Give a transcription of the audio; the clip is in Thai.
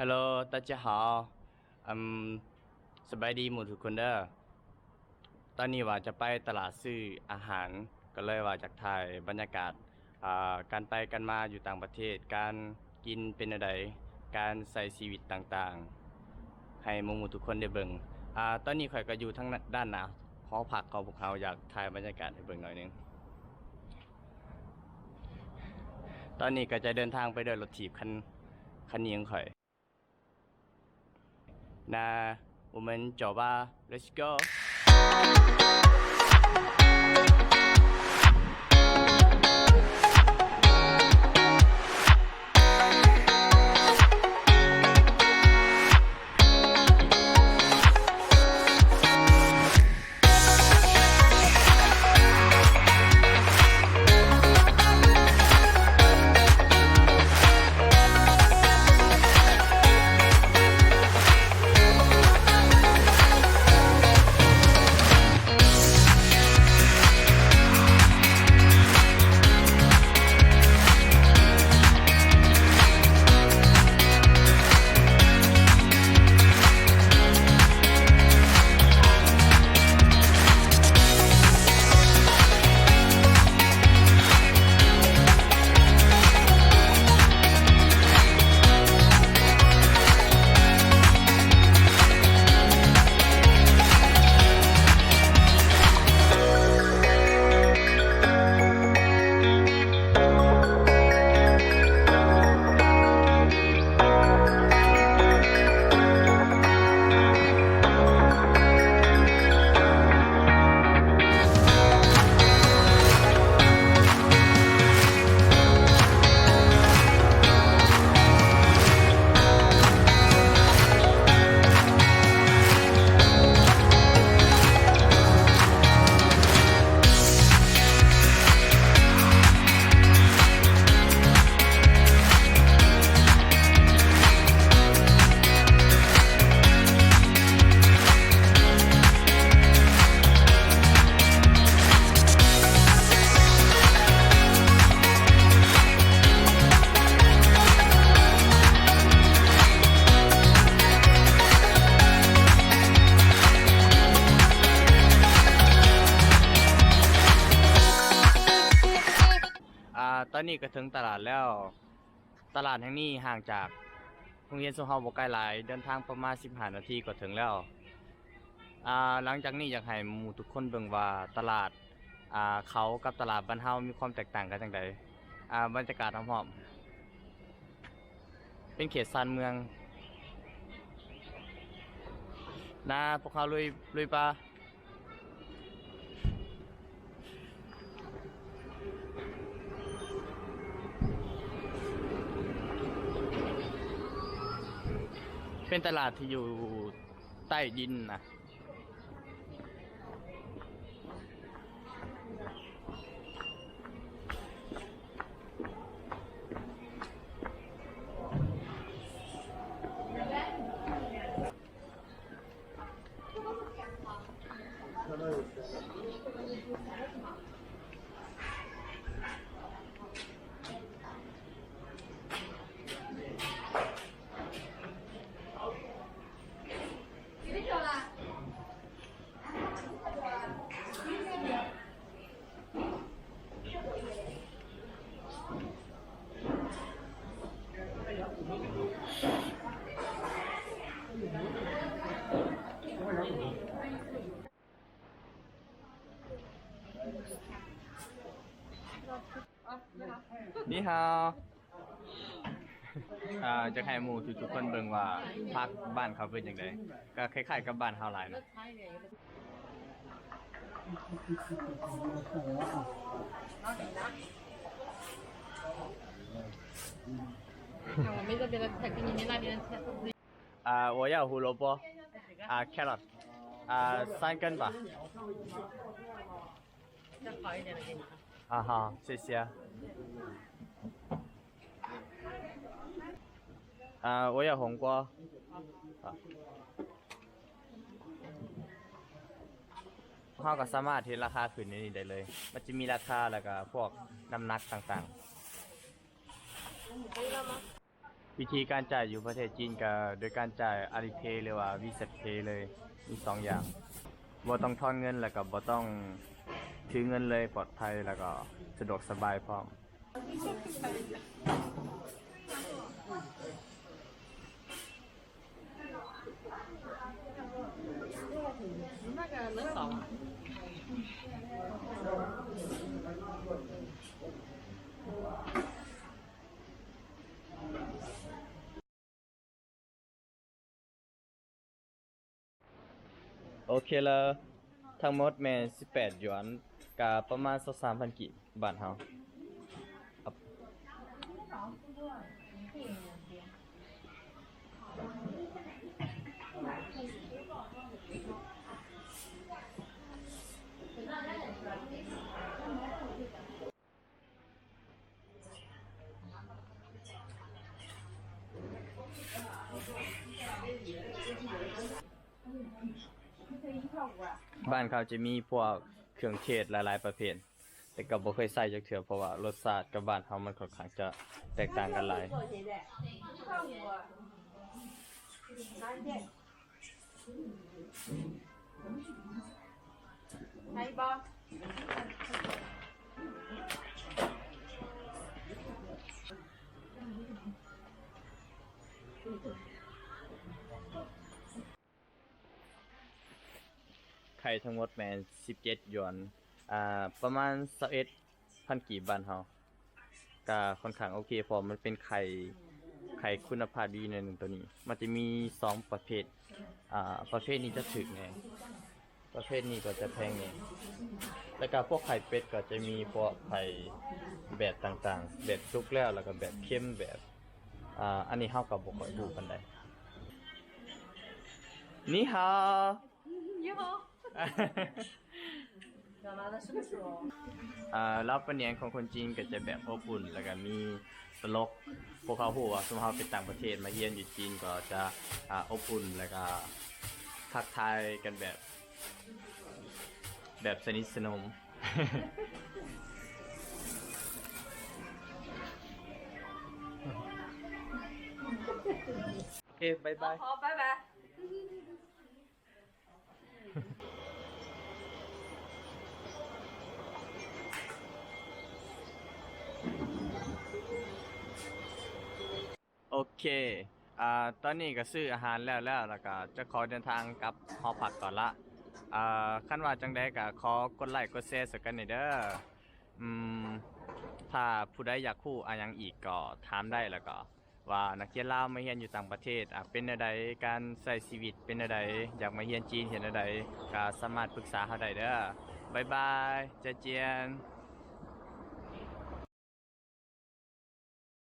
ฮัลโหล大家好อืมสบายดีหมดทุกคนเด้อตอนนี้ว่าจะไปตลาดซื้ออาหารก็เลยว่าจากถ่ายบรรยากาศการไปกันมาอยู่ต่างประเทศการกินเป็นอะไรการใช้ชีวิตต่างๆให้หมู่ทุกคนได้เบิ่งตอนนี้ข่อยก็อยู่ทั้งด้านหน้าหอพักของพวกเราอยากถ่ายบรรยากาศให้เบิ่งหน่อยนึงตอนนี้ก็จะเดินทางไปด้วยรถถีบคันนี้ของข่อย 那我们走吧，Let's go。ตอนนี้ก็ถึงตลาดแล้วตลาดแห่งนี้ห่างจากโรงเรียนสุเฮาบ่ไกลหลายเดินทางประมาณ15นาทีก็ถึงแล้วหลังจากนี้อยากให้หมู่ทุกคนเบิ่งว่าตลาดเขากับตลาดบ้านเฮามีความแตกต่างกันจังไดบรรยากาศหอมๆเป็นเขตชานเมืองนะพวกเขาลุยปะเป็นตลาดที่อยู่ใต้ดินนะนี่ฮาวจะให้หมู่ทุกคนเบิ่งว่าพักบ้านเขาเป็นยังไงก็คล้ายๆกับบ้านเฮาหลายนะ我没这边的菜，给你们那边的菜。我要胡萝卜carrot 3根吧再好一点的给你。好谢谢我要红瓜เขาก็สามารถเห็นราคาขึ้นในนี้ได้เลยมันจะมีราคาแล้วก็พวกน้ำหนักต่างๆ วิธีการจ่ายอยู่ประเทศจีนก็โดยการจ่าย Alipay หรือว่า WeChat Pay เลยมีสองอย่างบ่ต้องทอนเงินแล้วก็บ่ต้องถือเงินเลยปลอดภัยแล้วก็สะดวกสบายพร้อม 那个能扫吗？โอเคแล้วทั้งหมดแม่น18หยวนก็ประมาณ23,000กีบบาทเฮาครับบ้านเขาจะมีพวกเครื่องเทศหลายๆประเภท แต่ก็บ่เคยใส่จักเทื่อเพราะว่ารสชาติกับบ้านเฮามันค่อนข้างจะแตกต่างกันหลาย 来一包。ไข่ทั้งหมดแม่น17หยวนประมาณ21,000กีบบ้านเฮาก็ค่อนข้างโอเคเพราะมันเป็นไข่คุณภาพดีในหนึ่งตัวนี้ มันจะมี2ประเภทประเภทนี้จะถึกแน่ประเภทนี้ก็จะแพงแน่แล้วก็พวกไข่เป็ดก็จะมีพวกไข่แบบต่างๆ แบบสุกแล้วก็แบบเค็มแบบอันนี้เฮาก็บ่ค่อยรู้ปานใดนี่ฮาว 你好。干嘛呢？什么时候？รับประเนียงของคนจีนก็จะแบบอบอุ่นแล้วก็มีตลกพวกเขาฮู้ว่าสมมุติเราไปต่างประเทศมาเรียนอยู่จีนก็จะอบอุ่นแล้วก็ทักทายกันแบบสนิทสนม โอเคบายบาย 好，拜拜。โอเคตอนนี้ก็ซื้ออาหารแล้วก็จะขอเดินทางกลับหอพักก่อนละขั้นว่าจังใดก็ขอกดไลค์กดแชร์สักกันหน่อยเด้อถ้าผู้ใดอยากคู่อะไรยังอีกก็ถามได้แล้วก็ว่านักเรียนลาวมาเรียนอยู่ต่างประเทศเป็นแนวใดการใช้ชีวิตเป็นแนวใดอยากมาเรียนจีนเห็นแนวใดก็สามารถปรึกษาเฮาได้เด้อบ๊ายบายเจเจียน